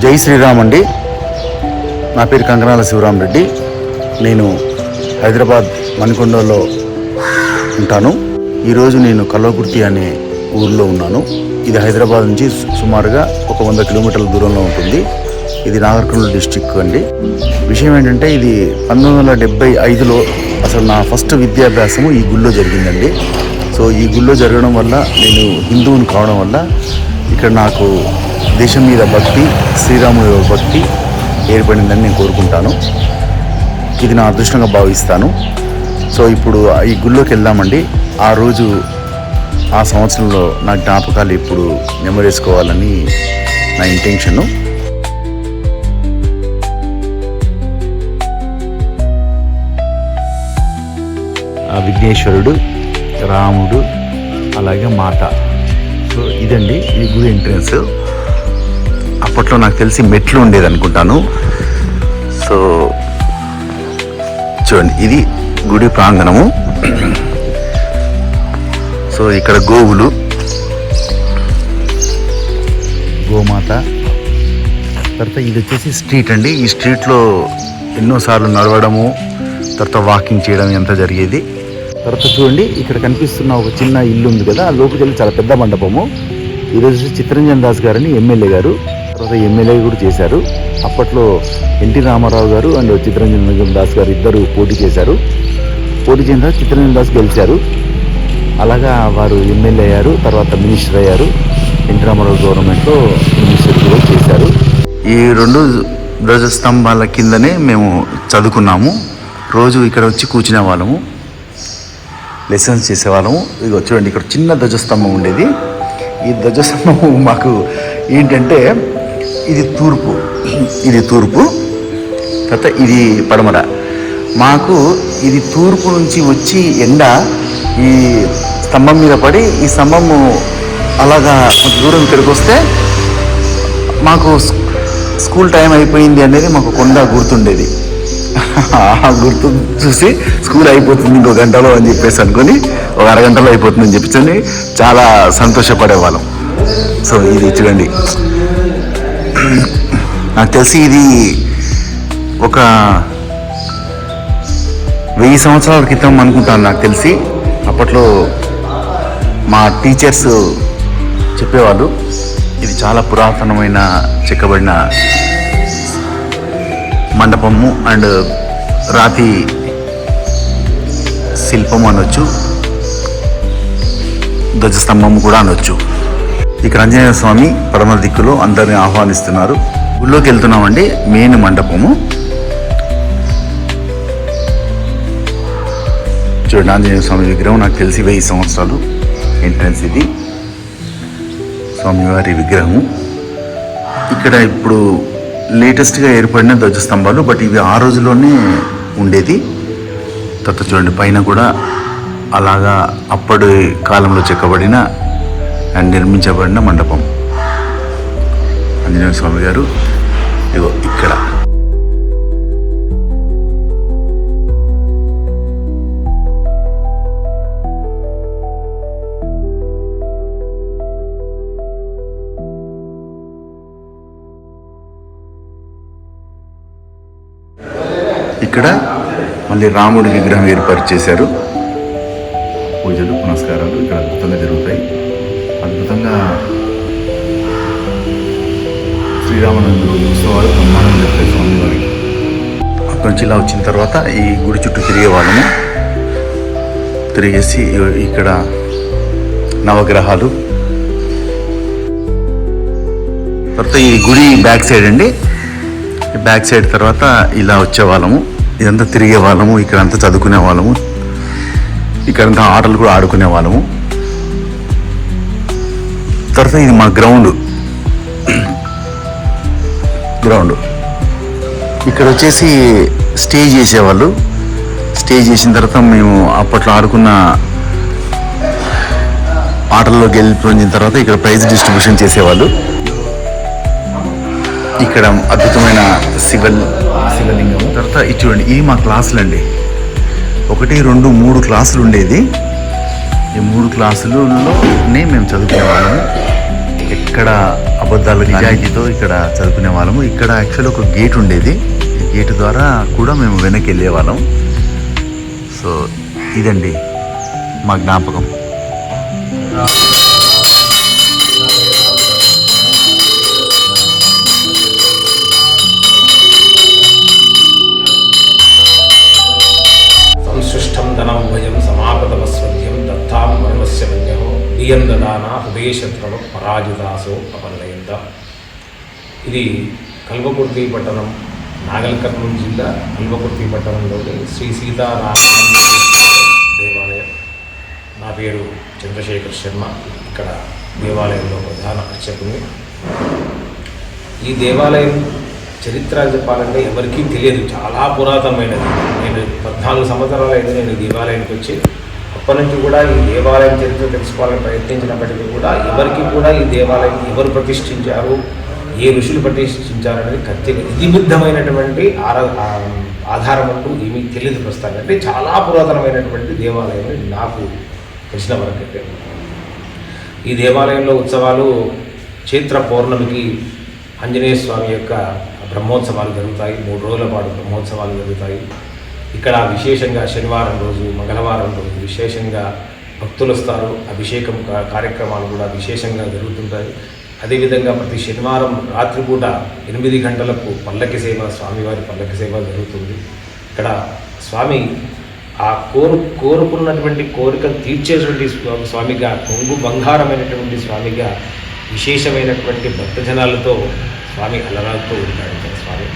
జై శ్రీరామ్ అండి. నా పేరు కంకనాల శివరామరెడ్డి. నేను హైదరాబాద్ మణికొండలో ఉంటాను. ఈరోజు నేను కల్వకుర్తి అనే ఊరిలో ఉన్నాను. ఇది హైదరాబాద్ నుంచి సుమారుగా ఒక 100 కిలోమీటర్ల దూరంలో ఉంటుంది. ఇది నాగర్ కర్నూల్ డిస్టిక్ అండి. విషయం ఏంటంటే ఇది 1975లో అసలు నా ఫస్ట్ విద్యాభ్యాసము ఈ గుళ్ళో జరిగిందండి. సో ఈ గుళ్ళో జరగడం వల్ల, నేను హిందువుని కావడం వల్ల ఇక్కడ నాకు దేశం మీద భక్తి, శ్రీరాముడి భక్తి ఏర్పడిందని నేను కోరుకుంటాను. ఇది నా అదృష్టంగా భావిస్తాను. సో ఇప్పుడు ఈ గుళ్ళోకి వెళ్దామండి. ఆ రోజు, ఆ సంవత్సరంలో నా జ్ఞాపకాలు ఇప్పుడు నెమరేసుకోవాలని నా ఇంటెన్షను. ఆ విఘ్నేశ్వరుడు, రాముడు, అలాగే మాత. సో ఇదండి ఈ గుడి ఎంట్రన్స్. అప్పట్లో నాకు తెలిసి మెట్లు ఉండేది అనుకుంటాను. సో చూడండి, ఇది గుడి ప్రాంగణము. సో ఇక్కడ గోవులు, గోమాత. తర్వాత ఇది వచ్చేసి స్ట్రీట్ అండి. ఈ స్ట్రీట్లో ఎన్నోసార్లు నడవడము, తర్వాత వాకింగ్ చేయడం ఎంత జరిగేది. తర్వాత చూడండి, ఇక్కడ కనిపిస్తున్న ఒక చిన్న ఇల్లు ఉంది కదా, ఆ లోపలికి వెళ్ళి చాలా పెద్ద మండపము. ఈరోజు చిత్తరంజన్ దాస్ గారని ఎమ్మెల్యే గారు, తర్వాత ఎమ్మెల్యే కూడా చేశారు. అప్పట్లో ఎన్టీ రామారావు గారు అండ్ చిత్తరంజన్ దాస్ గారు ఇద్దరు పోటీ చేశారు. పోటీ చేసిన తర్వాత చిత్తరంజన్ దాస్ గెలిచారు. అలాగా వారు ఎమ్మెల్యే అయ్యారు, తర్వాత మినిస్టర్ అయ్యారు. ఎన్టీ రామారావు గవర్నమెంట్లో మినిస్టర్ కూడా చేశారు. ఈ 2 ధ్వజస్తంభాల కిందనే మేము చదువుకున్నాము. రోజు ఇక్కడ వచ్చి కూర్చునే వాళ్ళము, లెసన్స్ చేసేవాళ్ళము. ఇదిగో చూడండి, ఇక్కడ చిన్న ధ్వజస్తంభం ఉండేది. ఈ ధ్వజస్తంభం మాకు ఏంటంటే, ఇది తూర్పు, తర్వాత ఇది పడమర. మాకు ఇది తూర్పు నుంచి వచ్చి ఎండ ఈ స్తంభం మీద పడి, ఈ స్తంభము అలాగా కొంత దూరం ఇక్కడికి వస్తే మాకు స్కూల్ టైం అయిపోయింది అనేది మాకు కొండ గుర్తుండేది. గుర్తు చూసి స్కూల్ అయిపోతుంది ఇంకో గంటలో అని చెప్పేసి అనుకొని, ఒక అరగంటలో అయిపోతుందని చెప్పి చాలా సంతోషపడేవాళ్ళం. సో ఇది చూడండి, నాకు తెలిసి ఇది ఒక 1000 సంవత్సరాల క్రితం అనుకుంటాను నాకు తెలిసి. అప్పట్లో మా టీచర్స్ చెప్పేవాళ్ళు, ఇది చాలా పురాతనమైన చెక్కబడిన మండపము అండ్ రాతి శిల్పము అనొచ్చు, ధ్వజస్తంభము కూడా అనొచ్చు. ఇక్కడ ఆంజనేయ స్వామి పడమర దిక్కులో అందరిని ఆహ్వానిస్తున్నారు. గుళ్ళోకి వెళ్తున్నామండి. మెయిన్ మండపము చూడండి, ఆంజనేయ స్వామి విగ్రహం. నాకు తెలిసి 1000 సంవత్సరాలు ఎంట్రన్స్. ఇది స్వామివారి విగ్రహము. ఇక్కడ ఇప్పుడు లేటెస్ట్గా ఏర్పడిన ధ్వజస్తంభాలు, బట్ ఇవి ఆ రోజుల్లోనే ఉండేది. తర్వాత చూడండి, పైన కూడా అలాగా అప్పటి కాలంలో చెక్కబడిన అండ్ నిర్మించబడిన మండపం. ఆంజనేయ స్వామి గారు ఇగో ఇక్కడ. ఇక్కడ మళ్ళీ రాముడి విగ్రహం ఏర్పాటు చేశారు. పూజలు పునస్కారాలు ఇక్కడ అద్భుతంగా జరుగుతాయి. అద్భుతంగా శ్రీరామనవమి ఉత్సవాలు బ్రహ్మాండం జరుగుతాయి స్వామివారికి. అక్కడి నుంచి ఇలా వచ్చిన తర్వాత ఈ గుడి చుట్టూ తిరిగే వాళ్ళము. తిరిగేసి ఇక్కడ నవగ్రహాలు, తర్వాత ఈ గుడి బ్యాక్ సైడ్ అండి. బ్యాక్ సైడ్ తర్వాత ఇలా వచ్చేవాళ్ళము, ఇదంతా తిరిగే వాళ్ళము, ఇక్కడంతా చదువుకునే వాళ్ళము, ఇక్కడంతా ఆటలు కూడా ఆడుకునే వాళ్ళము. తర్వాత ఇది మా గ్రౌండ్. ఇక్కడ వచ్చేసి స్టేజ్ చేసేవాళ్ళు. స్టేజ్ చేసిన తర్వాత మేము అప్పట్లో ఆడుకున్న ఆటల్లో గెలిచిన తర్వాత ఇక్కడ ప్రైజ్ డిస్ట్రిబ్యూషన్ చేసేవాళ్ళు. ఇక్కడ అద్భుతమైన శివలింగం. తర్వాత ఇది చూడండి, ఇవి మా క్లాసులు అండి. 1, 2, 3 క్లాసులు ఉండేది. ఈ 3 క్లాసులలోనే మేము చదువుకునే వాళ్ళము. ఇక్కడ అబద్ధాలు నిజాయితీతో ఇక్కడ చదువుకునే వాళ్ళము. ఇక్కడ యాక్చువల్లీ ఒక గేట్ ఉండేది. ఈ గేట్ ద్వారా కూడా మేము వెనక్కి వెళ్ళే వాళ్ళం. సో ఇదండి మా జ్ఞాపకం. సంసృష్టం ధనం భయం సమాపదవస్వద్యం దత్తాం మరణస్య మన్యో బియందదాన హృదయశత్రవ పరాజితాసో అపన్నయంత. ఇది కల్వకుర్తి పట్టణం, నాగల్ కర్నూలు జిల్లా కల్వకుర్తి పట్టణంలోని శ్రీ సీతారామ దేవాలయం. నా పేరు చంద్రశేఖర్ శర్మ. ఇక్కడ దేవాలయంలో ప్రధాన అర్చకుని. ఈ దేవాలయం చరిత్ర చెప్పాలంటే ఎవరికీ తెలియదు, చాలా పురాతనమైనది. నేను 14 సంవత్సరాలు అయితే నేను దేవాలయానికి వచ్చి అప్పటి నుంచి కూడా ఈ దేవాలయం చరిత్ర తెలుసుకోవాలని ప్రయత్నించినప్పటికీ కూడా ఎవరికి కూడా ఈ దేవాలయం ఎవరు ప్రతిష్ఠించారు, ఏ ఋషులు ప్రతిష్ఠించారనేది ఇతిబుద్ధమైనటువంటి ఆధారం అంటూ ఏమీ తెలియదు ప్రస్తుతానికి. అంటే చాలా పురాతనమైనటువంటి దేవాలయం నాకు తెలిసిన వరకైతే. ఈ దేవాలయంలో ఉత్సవాలు చైత్ర పౌర్ణమికి ఆంజనేయ స్వామి యొక్క బ్రహ్మోత్సవాలు జరుగుతాయి. 3 రోజుల పాటు బ్రహ్మోత్సవాలు జరుగుతాయి. ఇక్కడ విశేషంగా శనివారం రోజు, మంగళవారం రోజు విశేషంగా భక్తులు వస్తారు. అభిషేకం కార్యక్రమాలు కూడా విశేషంగా జరుగుతుంటాయి. అదేవిధంగా ప్రతి శనివారం రాత్రిపూట 8 గంటలకు పల్లకి సేవ, స్వామివారి పల్లకి సేవ జరుగుతుంది. ఇక్కడ స్వామి ఆ కోరుకున్నటువంటి కోరికను తీర్చేటువంటి స్వామిగా, కొంగు బంగారమైనటువంటి స్వామిగా, విశేషమైనటువంటి భక్తజనాలతో స్వామి అలరాడుతూ ఉంటాడు. స్వామి